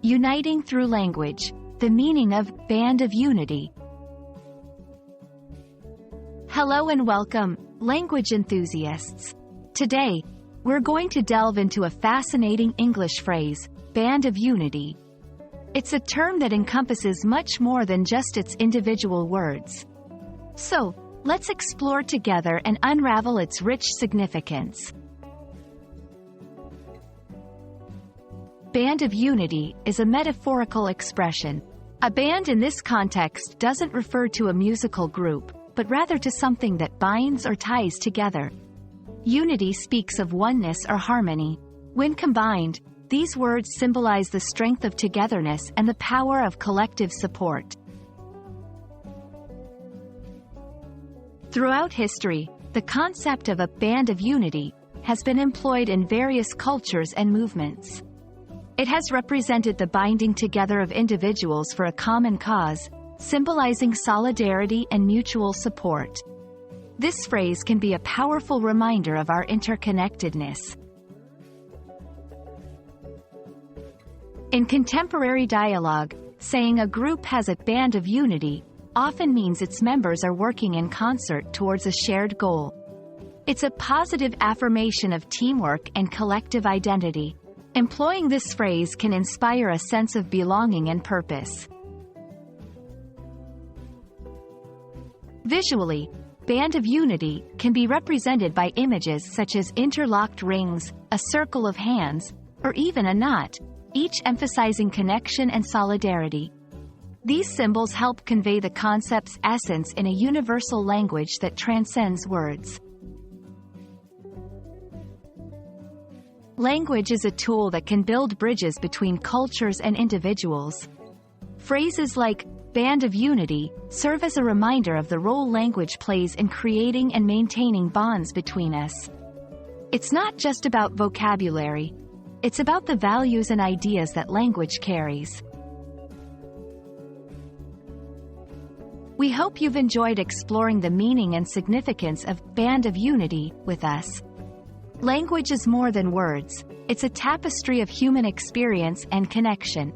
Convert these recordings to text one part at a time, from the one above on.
Uniting through language, the meaning of Band of Unity. Hello and welcome, language enthusiasts. Today, we're going to delve into a fascinating English phrase, Band of Unity. It's a term that encompasses much more than just its individual words. So, let's explore together and unravel its rich significance. Band of Unity is a metaphorical expression. A band in this context doesn't refer to a musical group, but rather to something that binds or ties together. Unity speaks of oneness or harmony. When combined, these words symbolize the strength of togetherness and the power of collective support. Throughout history, the concept of a band of unity has been employed in various cultures and movements. It has represented the binding together of individuals for a common cause, symbolizing solidarity and mutual support. This phrase can be a powerful reminder of our interconnectedness. In contemporary dialogue, saying a group has a band of unity often means its members are working in concert towards a shared goal. It's a positive affirmation of teamwork and collective identity. Employing this phrase can inspire a sense of belonging and purpose. Visually, Band of Unity can be represented by images such as interlocked rings, a circle of hands, or even a knot, each emphasizing connection and solidarity. These symbols help convey the concept's essence in a universal language that transcends words. Language is a tool that can build bridges between cultures and individuals. Phrases like Band of Unity serve as a reminder of the role language plays in creating and maintaining bonds between us. It's not just about vocabulary. It's about the values and ideas that language carries. We hope you've enjoyed exploring the meaning and significance of Band of Unity with us. Language is more than words. It's a tapestry of human experience and connection.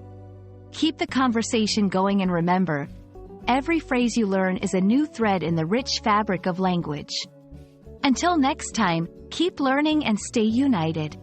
Keep the conversation going and remember, every phrase you learn is a new thread in the rich fabric of language. Until next time, keep learning and stay united.